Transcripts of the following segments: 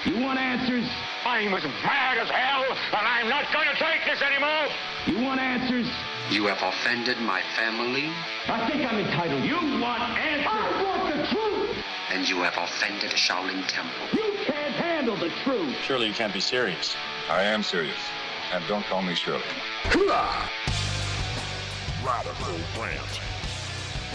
You want answers? I'm as mad as hell, and I'm not going to take this anymore. You want answers? You have offended my family. I think I'm entitled. You want answers? I want the truth. And you have offended Shaolin Temple. You can't handle the truth. Surely you can't be serious. I am serious. And don't call me Shirley. Radical rant.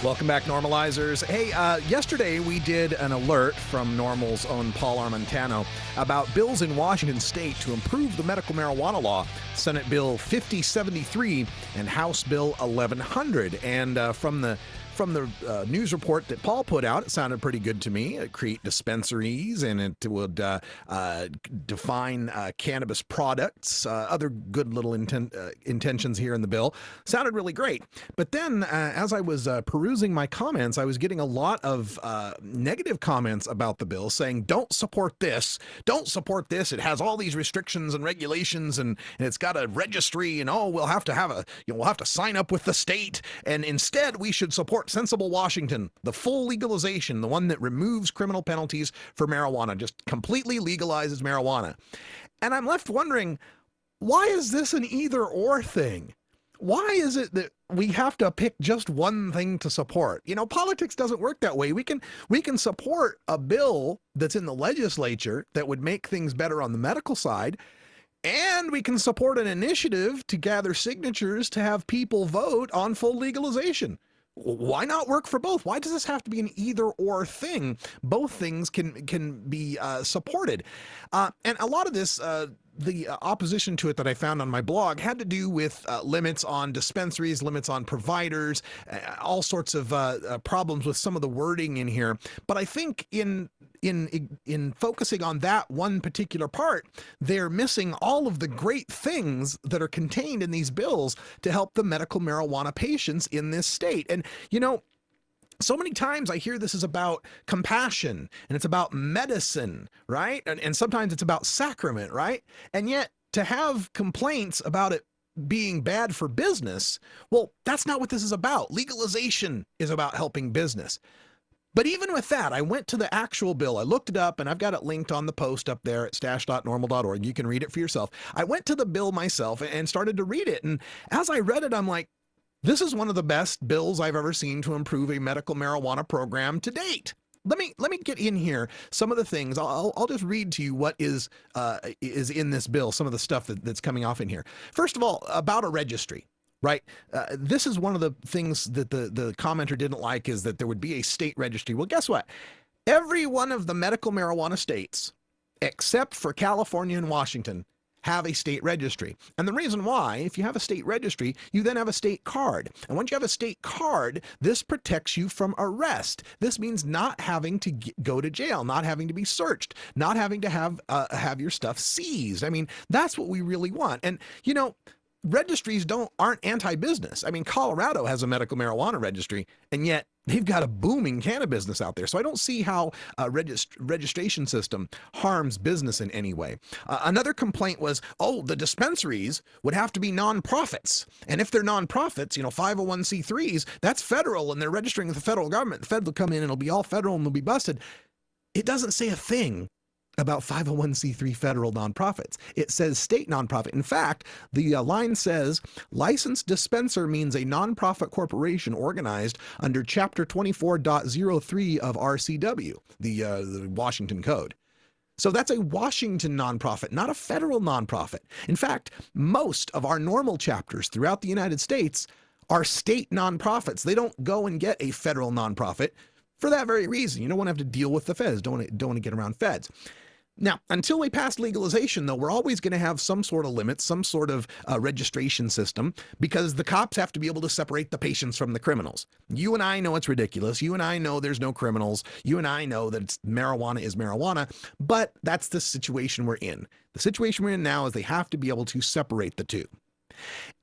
Welcome back, Normalizers. Hey, yesterday we did an alert from Normal's own Paul Armentano about bills in Washington state to improve the medical marijuana law, Senate Bill 5073 and House Bill 1100. And from the news report that Paul put out, it sounded pretty good to me. It create dispensaries, and it would define cannabis products, other good little intentions here in the bill. Sounded really great. But then as I was perusing my comments, I was getting a lot of negative comments about the bill saying, don't support this. Don't support this. It has all these restrictions and regulations, and it's got a registry, and we'll have to we'll have to sign up with the state. And instead, we should support sensible Washington, the full legalization, the one that removes criminal penalties for marijuana, just completely legalizes marijuana. And I'm left wondering, why is this an either or thing? Why is it that we have to pick just one thing to support? Politics doesn't work that way. We can support a bill that's in the legislature that would make things better on the medical side, and we can support an initiative to gather signatures to have people vote on full legalization. Why not work for both? Why does this have to be an either or thing? Both things can be supported. And a lot of this, the opposition to it that I found on my blog had to do with limits on dispensaries, limits on providers, all sorts of problems with some of the wording in here. But I think in focusing on that one particular part, they're missing all of the great things that are contained in these bills to help the medical marijuana patients in this state. And, so many times I hear this is about compassion and it's about medicine, right? And sometimes it's about sacrament, right? And yet to have complaints about it being bad for business, well, that's not what this is about. Legalization is about helping business. But even with that, I went to the actual bill. I looked it up, and I've got it linked on the post up there at stash.normal.org. You can read it for yourself. I went to the bill myself and started to read it. And as I read it, I'm like, this is one of the best bills I've ever seen to improve a medical marijuana program to date. Let me get in here some of the things. I'll just read to you what is in this bill, some of the stuff that's coming off in here. First of all, about a registry. Right. This is one of the things that the commenter didn't like, is that there would be a state registry. Well, guess what? Every one of the medical marijuana states, except for California and Washington, have a state registry. And the reason why, if you have a state registry, you then have a state card. And once you have a state card, this protects you from arrest. This means not having to go to jail, not having to be searched, not having to have your stuff seized. I mean, that's what we really want. And, registries aren't anti-business. I mean, Colorado has a medical marijuana registry, and yet they've got a booming cannabis business out there. So I don't see how a registration system harms business in any way. Another complaint was, the dispensaries would have to be nonprofits. And if they're nonprofits, 501c3s, that's federal, and they're registering with the federal government. The Fed will come in and it'll be all federal and they'll be busted. It doesn't say a thing about 501c3 federal nonprofits. It says state nonprofit. In fact, the line says licensed dispenser means a nonprofit corporation organized under Chapter 24.03 of RCW, the Washington Code. So that's a Washington nonprofit, not a federal nonprofit. In fact, most of our normal chapters throughout the United States are state nonprofits. They don't go and get a federal nonprofit for that very reason. You don't want to have to deal with the feds, don't want to get around feds. Now, until we pass legalization, though, we're always going to have some sort of limit, some sort of registration system, because the cops have to be able to separate the patients from the criminals. You and I know it's ridiculous. You and I know there's no criminals. You and I know that marijuana is marijuana, but that's the situation we're in. The situation we're in now is they have to be able to separate the two.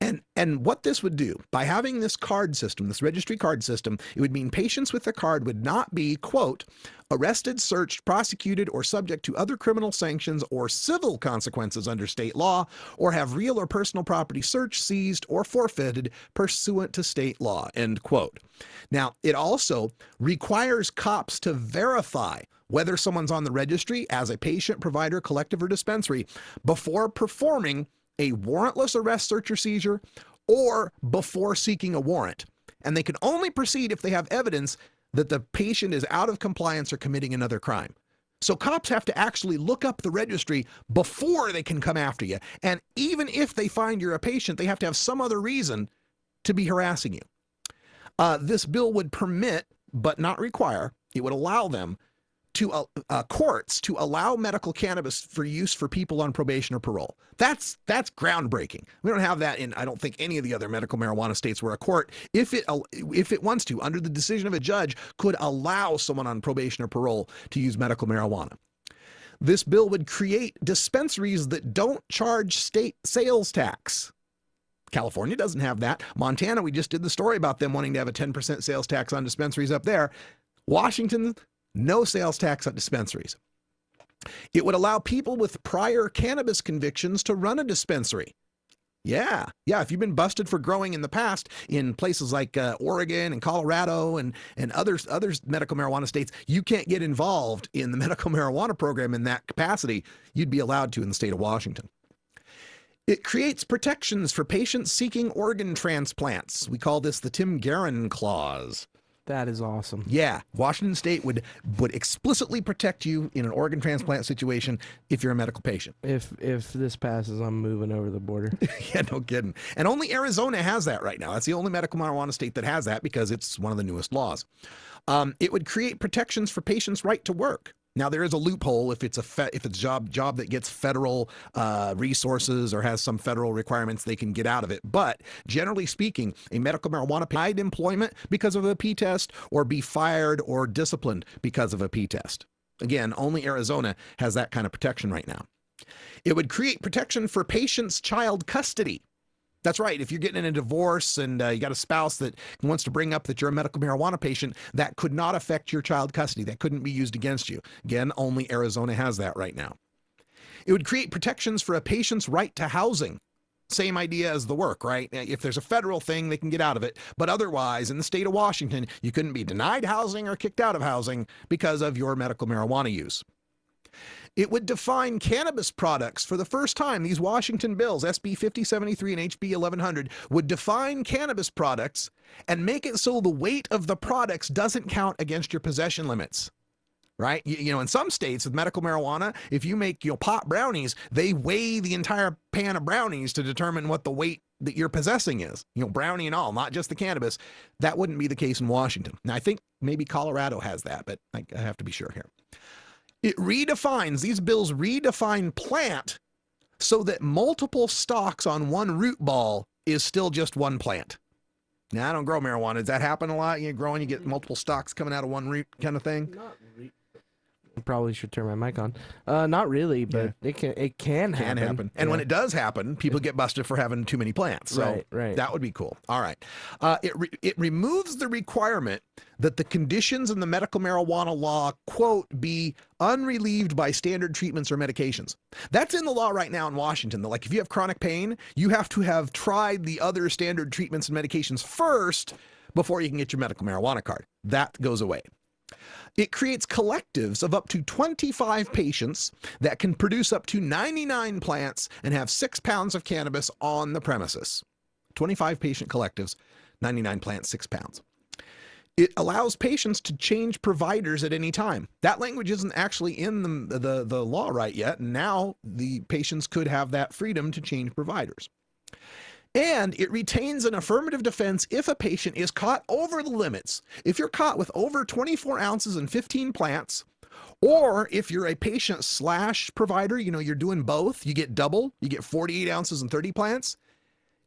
And what this would do, by having this card system, this registry card system, it would mean patients with the card would not be, quote, arrested, searched, prosecuted, or subject to other criminal sanctions or civil consequences under state law, or have real or personal property searched, seized, or forfeited pursuant to state law, end quote. Now, it also requires cops to verify whether someone's on the registry as a patient, provider, collective, or dispensary before performing a warrantless arrest, search, or seizure, or before seeking a warrant. And they can only proceed if they have evidence that the patient is out of compliance or committing another crime. So cops have to actually look up the registry before they can come after you. And even if they find you're a patient, they have to have some other reason to be harassing you. This bill would permit, but not require, it would allow them to courts to allow medical cannabis for use for people on probation or parole. That's groundbreaking. We don't have that in, I don't think, any of the other medical marijuana states where a court, if it wants to, under the decision of a judge, could allow someone on probation or parole to use medical marijuana. This bill would create dispensaries that don't charge state sales tax. California doesn't have that. Montana, we just did the story about them wanting to have a 10% sales tax on dispensaries up there. Washington, no sales tax on dispensaries. It would allow people with prior cannabis convictions to run a dispensary. Yeah. If you've been busted for growing in the past in places like Oregon and Colorado and other medical marijuana states, you can't get involved in the medical marijuana program in that capacity. You'd be allowed to in the state of Washington. It creates protections for patients seeking organ transplants. We call this the Tim Guerin Clause. That is awesome. Yeah, Washington State would explicitly protect you in an organ transplant situation if you're a medical patient. If this passes, I'm moving over the border. Yeah, no kidding. And only Arizona has that right now. That's the only medical marijuana state that has that because it's one of the newest laws. It would create protections for patients' right to work. Now, there is a loophole if it's a job that gets federal resources or has some federal requirements, they can get out of it. But generally speaking, a medical marijuana denied employment because of a P-test or be fired or disciplined because of a P-test. Again, only Arizona has that kind of protection right now. It would create protection for patients' child custody. That's right. If you're getting in a divorce and you got a spouse that wants to bring up that you're a medical marijuana patient, that could not affect your child custody. That couldn't be used against you. Again, only Arizona has that right now. It would create protections for a patient's right to housing. Same idea as the work, right? If there's a federal thing, they can get out of it. But otherwise, in the state of Washington, you couldn't be denied housing or kicked out of housing because of your medical marijuana use. It would define cannabis products for the first time. These Washington bills, SB 5073 and HB 1100, would define cannabis products and make it so the weight of the products doesn't count against your possession limits. Right? You know, in some states with medical marijuana, if you make pot brownies, they weigh the entire pan of brownies to determine what the weight that you're possessing is. You know, brownie and all, not just the cannabis. That wouldn't be the case in Washington. Now, I think maybe Colorado has that, but I have to be sure here. It redefines, these bills redefine plant so that multiple stalks on one root ball is still just one plant. Now, I don't grow marijuana. Does that happen a lot? You growing, you get multiple stalks coming out of one root kind of thing? Probably should turn my mic on. Not really, but yeah. It can happen. And when it does happen, people get busted for having too many plants. So right. That would be cool. All right. It removes the requirement that the conditions in the medical marijuana law, quote, be unrelieved by standard treatments or medications. That's in the law right now in Washington. Like if you have chronic pain, you have to have tried the other standard treatments and medications first before you can get your medical marijuana card. That goes away. It creates collectives of up to 25 patients that can produce up to 99 plants and have 6 pounds of cannabis on the premises. 25 patient collectives, 99 plants, 6 pounds. It allows patients to change providers at any time. That language isn't actually in the law right yet. And now the patients could have that freedom to change providers. And it retains an affirmative defense if a patient is caught over the limits. If you're caught with over 24 ounces and 15 plants, or if you're a patient / provider, you know, you're doing both, you get double, you get 48 ounces and 30 plants.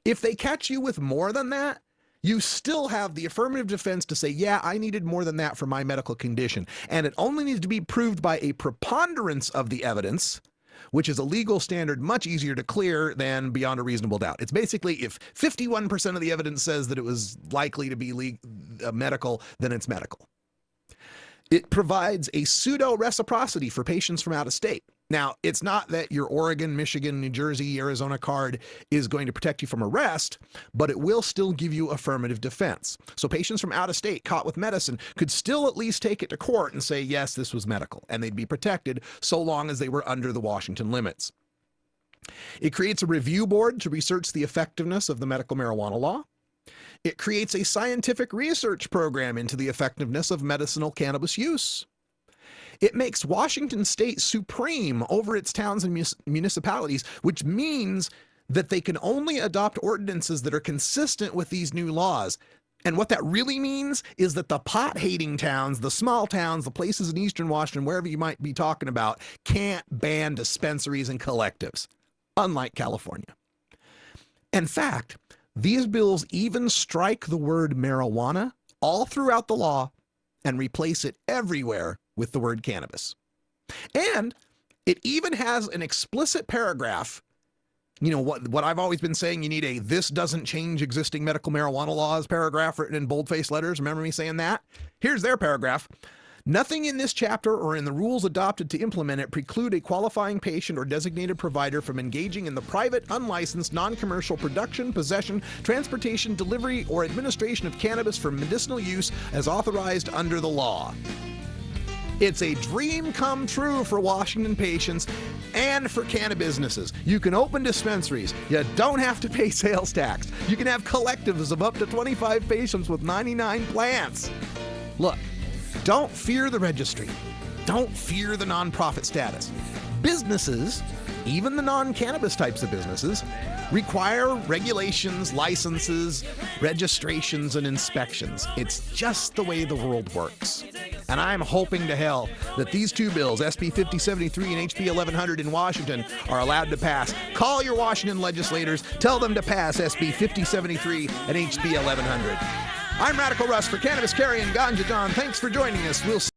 If they catch you with more than that, you still have the affirmative defense to say, yeah, I needed more than that for my medical condition. And it only needs to be proved by a preponderance of the evidence, which is a legal standard much easier to clear than beyond a reasonable doubt. It's basically if 51% of the evidence says that it was likely to be medical, then it's medical. It provides a pseudo-reciprocity for patients from out of state. Now, it's not that your Oregon, Michigan, New Jersey, Arizona card is going to protect you from arrest, but it will still give you affirmative defense. So patients from out of state caught with medicine could still at least take it to court and say, yes, this was medical, and they'd be protected so long as they were under the Washington limits. It creates a review board to research the effectiveness of the medical marijuana law. It creates a scientific research program into the effectiveness of medicinal cannabis use. It makes Washington state supreme over its towns and municipalities, which means that they can only adopt ordinances that are consistent with these new laws. And what that really means is that the pot-hating towns, the small towns, the places in eastern Washington, wherever you might be talking about, can't ban dispensaries and collectives, unlike California. In fact, these bills even strike the word marijuana all throughout the law and replace it everywhere with the word cannabis. And it even has an explicit paragraph. You know, what I've always been saying, you need a "this doesn't change existing medical marijuana laws" paragraph written in boldface letters. Remember me saying that? Here's their paragraph. Nothing in this chapter or in the rules adopted to implement it preclude a qualifying patient or designated provider from engaging in the private, unlicensed, non-commercial production, possession, transportation, delivery, or administration of cannabis for medicinal use as authorized under the law. It's a dream come true for Washington patients and for cannabis businesses. You can open dispensaries. You don't have to pay sales tax. You can have collectives of up to 25 patients with 99 plants. Look, don't fear the registry. Don't fear the nonprofit status. Businesses, even the non-cannabis types of businesses, require regulations, licenses, registrations, and inspections. It's just the way the world works. And I'm hoping to hell that these two bills, SB 5073 and HB 1100 in Washington, are allowed to pass. Call your Washington legislators. Tell them to pass SB 5073 and HB 1100. I'm Radical Russ for Cannabis Carry and Ganja John. Thanks for joining us. We'll see